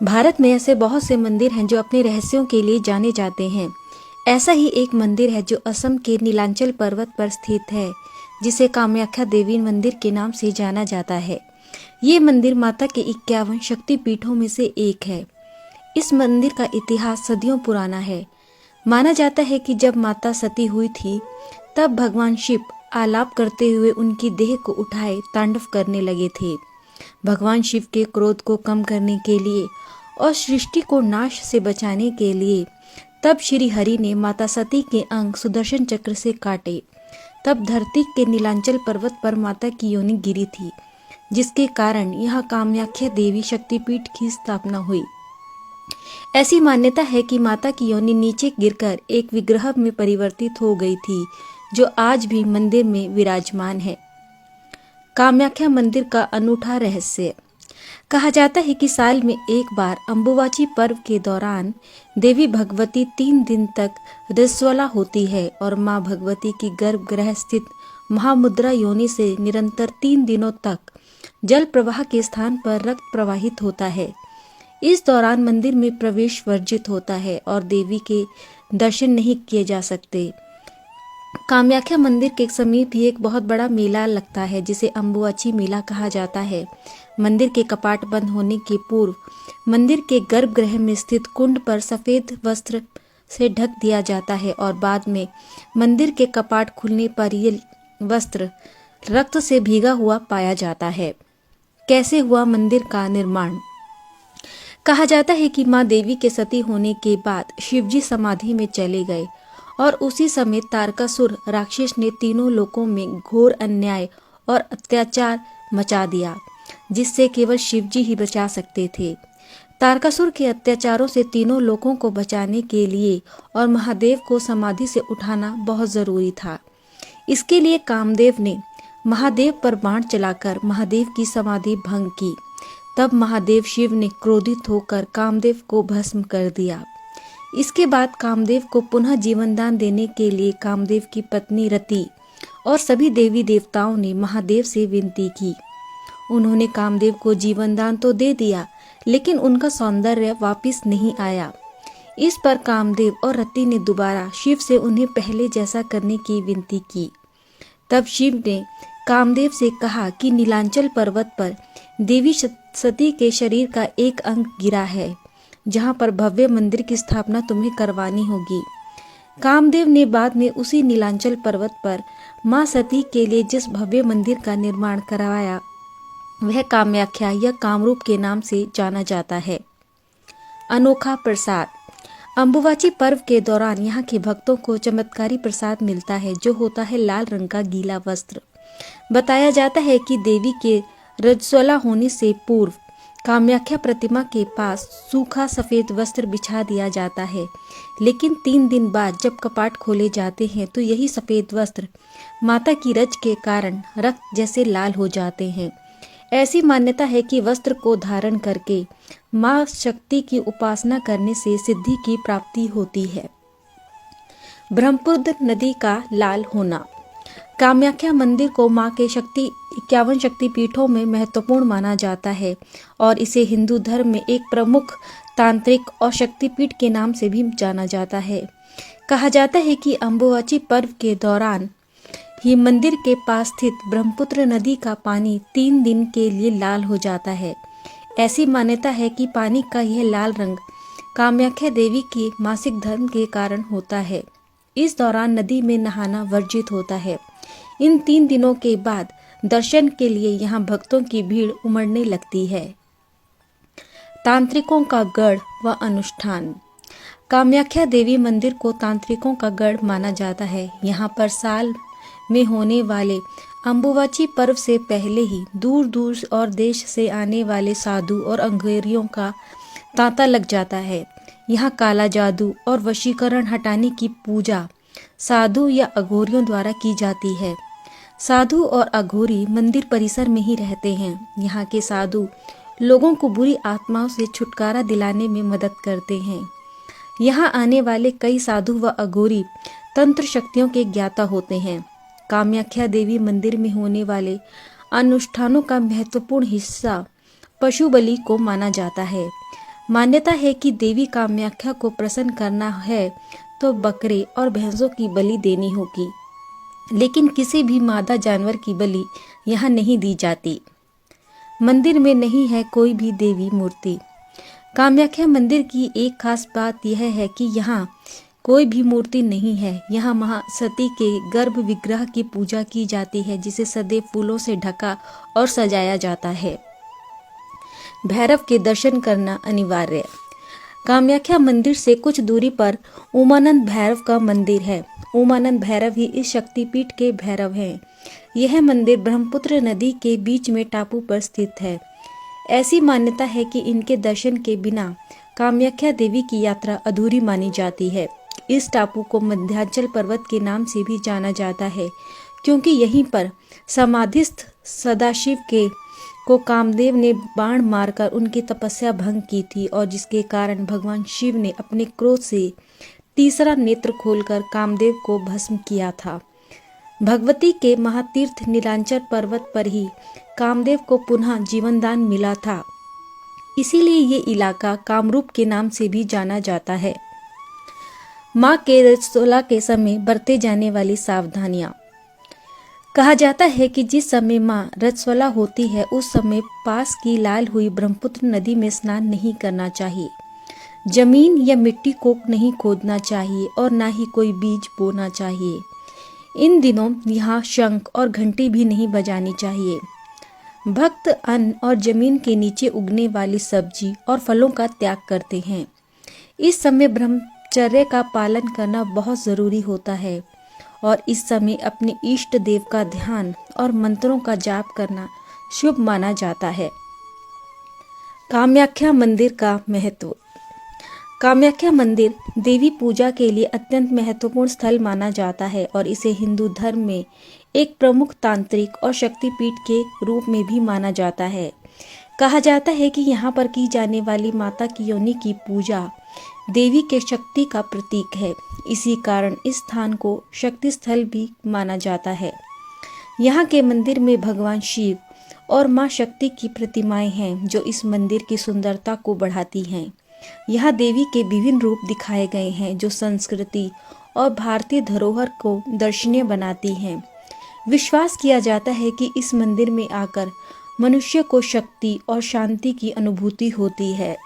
भारत में ऐसे बहुत से मंदिर हैं जो अपने रहस्यों के लिए जाने जाते हैं। ऐसा ही एक मंदिर है जो असम के नीलांचल पर्वत पर स्थित है, जिसे कामाख्या देवी मंदिर के नाम से जाना जाता है। ये मंदिर माता के 51 शक्तिपीठों में से एक है। इस मंदिर का इतिहास सदियों पुराना है। माना जाता है कि जब माता सती हुई थी, तब भगवान शिव आलाप करते हुए उनकी देह को उठाए तांडव करने लगे थे। भगवान शिव के क्रोध को कम करने के लिए और सृष्टि को नाश से बचाने के लिए तब श्री हरि ने माता सती के अंग सुदर्शन चक्र से काटे। तब धरती के नीलांचल पर्वत पर माता की योनि गिरी थी, जिसके कारण यहाँ कामाख्या देवी शक्तिपीठ की स्थापना हुई। ऐसी मान्यता है कि माता की योनि नीचे गिरकर एक विग्रह में परिवर्तित हो गई थी, जो आज भी मंदिर में विराजमान है। कामाख्या मंदिर का अनूठा रहस्य। कहा जाता है कि साल में एक बार अम्बुबाची पर्व के दौरान देवी भगवती 3 दिन तक रजस्वला होती है और मां भगवती की गर्भगृह स्थित महामुद्रा योनि से निरंतर 3 दिनों तक जल प्रवाह के स्थान पर रक्त प्रवाहित होता है। इस दौरान मंदिर में प्रवेश वर्जित होता है और देवी के दर्शन नहीं किए जा सकते। कामाख्या मंदिर के समीप ही एक बहुत बड़ा मेला लगता है, जिसे अम्बुबाची मेला कहा जाता है। मंदिर के कपाट बंद होने के पूर्व मंदिर के गर्भगृह में स्थित कुंड पर सफेद वस्त्र से ढक दिया जाता है और बाद में मंदिर के कपाट खुलने पर ये वस्त्र रक्त से भीगा हुआ पाया जाता है। कैसे हुआ मंदिर का निर्माण? कहा जाता है कि मां देवी के सती होने के बाद शिवजी समाधि में चले गए और उसी समय तारकासुर राक्षस ने तीनों लोकों में घोर अन्याय और अत्याचार मचा दिया, जिससे केवल शिवजी ही बचा सकते थे। तारकासुर के अत्याचारों से तीनों लोकों को बचाने के लिए और महादेव को समाधि से उठाना बहुत जरूरी था। इसके लिए कामदेव ने महादेव पर बाण चलाकर महादेव की समाधि भंग की। तब महादेव शिव ने क्रोधित होकर कामदेव को भस्म कर दिया। इसके बाद कामदेव को पुनः जीवन दान देने के लिए कामदेव की पत्नी रति और सभी देवी देवताओं ने महादेव से विनती की। उन्होंने कामदेव को जीवन दान तो दे दिया, लेकिन उनका सौंदर्य वापस नहीं आया। इस पर कामदेव और रति ने दोबारा शिव से उन्हें पहले जैसा करने की विनती की। तब शिव ने कामदेव से कहा कि नीलांचल पर्वत पर देवी सती के शरीर का एक अंग गिरा है, जहां पर भव्य मंदिर की स्थापना तुम्हें करवानी होगी। कामदेव ने बाद में उसी नीलांचल पर्वत पर मां सती के लिए जिस भव्य मंदिर का निर्माण करवाया, वह कामाख्या या कामरूप के नाम से जाना जाता है। अनोखा प्रसाद। अम्बुबाची पर्व के दौरान यहाँ के भक्तों को चमत्कारी प्रसाद मिलता है, जो होता है लाल रंग का गीला वस्त्र। बताया जाता है कि देवी के रजस्वला होने से पूर्व कामाख्या प्रतिमा के पास सूखा सफेद वस्त्र बिछा दिया जाता है, लेकिन 3 दिन बाद जब कपाट खोले जाते हैं तो यही सफेद वस्त्र माता की रज के कारण रक्त जैसे लाल हो जाते हैं। ऐसी मान्यता है कि वस्त्र को धारण करके मां शक्ति की उपासना करने से सिद्धि की प्राप्ति होती है। ब्रह्मपुत्र नदी का लाल होना। कामाख्या मंदिर को मां के 51 शक्तिपीठों में महत्वपूर्ण माना जाता है और इसे हिंदू धर्म में एक प्रमुख तांत्रिक और शक्तिपीठ के नाम से भी जाना जाता है। कहा जाता है कि अम्बुबाची पर्व के दौरान ही मंदिर के पास स्थित ब्रह्मपुत्र नदी का पानी 3 दिन के लिए लाल हो जाता है। ऐसी मान्यता है कि पानी का यह लाल रंग कामाख्या देवी के मासिक धर्म के कारण होता है। इस दौरान नदी में नहाना वर्जित होता है। इन 3 दिनों के बाद दर्शन के लिए यहाँ भक्तों की भीड़ उमड़ने लगती है। तांत्रिकों का गढ़ व अनुष्ठान। कामाख्या देवी मंदिर को तांत्रिकों का गढ़ माना जाता है। यहाँ पर साल में होने वाले अम्बुबाची पर्व से पहले ही दूर दूर और देश से आने वाले साधु और अंगेरियों का तांता लग जाता है। यहाँ काला जादू और वशीकरण हटाने की पूजा साधु या अघोरियों द्वारा की जाती है। साधु और अघोरी मंदिर परिसर में ही रहते हैं। यहाँ के साधु लोगों को बुरी आत्माओं से छुटकारा दिलाने में मदद करते हैं। यहाँ आने वाले कई साधु व अघोरी तंत्र शक्तियों के ज्ञाता होते हैं। कामाख्या देवी मंदिर में होने वाले अनुष्ठानों का महत्वपूर्ण हिस्सा पशु बलि को माना जाता है। मान्यता है कि देवी कामाख्या को प्रसन्न करना है तो बकरे और भैंसों की बलि देनी होगी, लेकिन किसी भी मादा जानवर की बलि यहाँ नहीं दी जाती। मंदिर में नहीं है कोई भी देवी मूर्ति। कामाख्या मंदिर की एक खास बात यह है कि यहाँ कोई भी मूर्ति नहीं है। यहाँ महासती के गर्भ विग्रह की पूजा की जाती है, जिसे सदैव फूलों से ढका और सजाया जाता है। भैरव के दर्शन करना अनिवार्य। कामाख्या मंदिर से कुछ दूरी पर उमानंद भैरव का मंदिर है। उमानंद भैरव ही इस शक्तिपीठ के भैरव हैं। यह मंदिर ब्रह्मपुत्र नदी के बीच में टापू पर स्थित है। ऐसी मान्यता है कि इनके दर्शन के बिना कामाख्या देवी की यात्रा अधूरी मानी जाती है। इस टापू को मध्यांचल पर्वत के नाम से भी जाना जाता है, क्योंकि यहीं पर समाधिस्थ सदाशिव को कामदेव ने बाण मारकर उनकी तपस्या भंग की थी, और जिसके कारण भगवान शिव ने अपने क्रोध से तीसरा नेत्र खोलकर कामदेव को भस्म किया था। भगवती के महातीर्थ नीलांचल पर्वत पर ही कामदेव को पुनः जीवनदान मिला था। इसीलिए ये इलाका कामरूप के नाम से भी जाना जाता है। माँ के रजस्वला के समय बरते जाने वाली सावधानियां। कहा जाता है कि जिस समय माँ रजस्वला होती है, उस समय पास की लाल हुई ब्रह्मपुत्र नदी में स्नान नहीं करना चाहिए। जमीन या मिट्टी को नहीं खोदना चाहिए और ना ही कोई बीज बोना चाहिए। इन दिनों यहाँ शंख और घंटी भी नहीं बजानी चाहिए। भक्त अन्न और जमीन के नीचे उगने वाली सब्जी और फलों का त्याग करते हैं। इस समय ब्रह्मचर्य का पालन करना बहुत जरूरी होता है, और इस समय अपने इष्ट देव का ध्यान और मंत्रों का जाप करना शुभ माना जाता है। कामाख्या मंदिर का महत्व। कामाख्या मंदिर देवी पूजा के लिए अत्यंत महत्वपूर्ण स्थल माना जाता है, और इसे हिंदू धर्म में एक प्रमुख तांत्रिक और शक्तिपीठ के रूप में भी माना जाता है। कहा जाता है कि यहाँ पर की जाने वाली माता की योनि की पूजा देवी के शक्ति का प्रतीक है। इसी कारण इस स्थान को शक्ति स्थल भी माना जाता है। यहाँ के मंदिर में भगवान शिव और माँ शक्ति की प्रतिमाएं हैं, जो इस मंदिर की सुंदरता को बढ़ाती हैं। यहाँ देवी के विभिन्न रूप दिखाए गए हैं, जो संस्कृति और भारतीय धरोहर को दर्शनीय बनाती हैं। विश्वास किया जाता है कि इस मंदिर में आकर मनुष्य को शक्ति और शांति की अनुभूति होती है।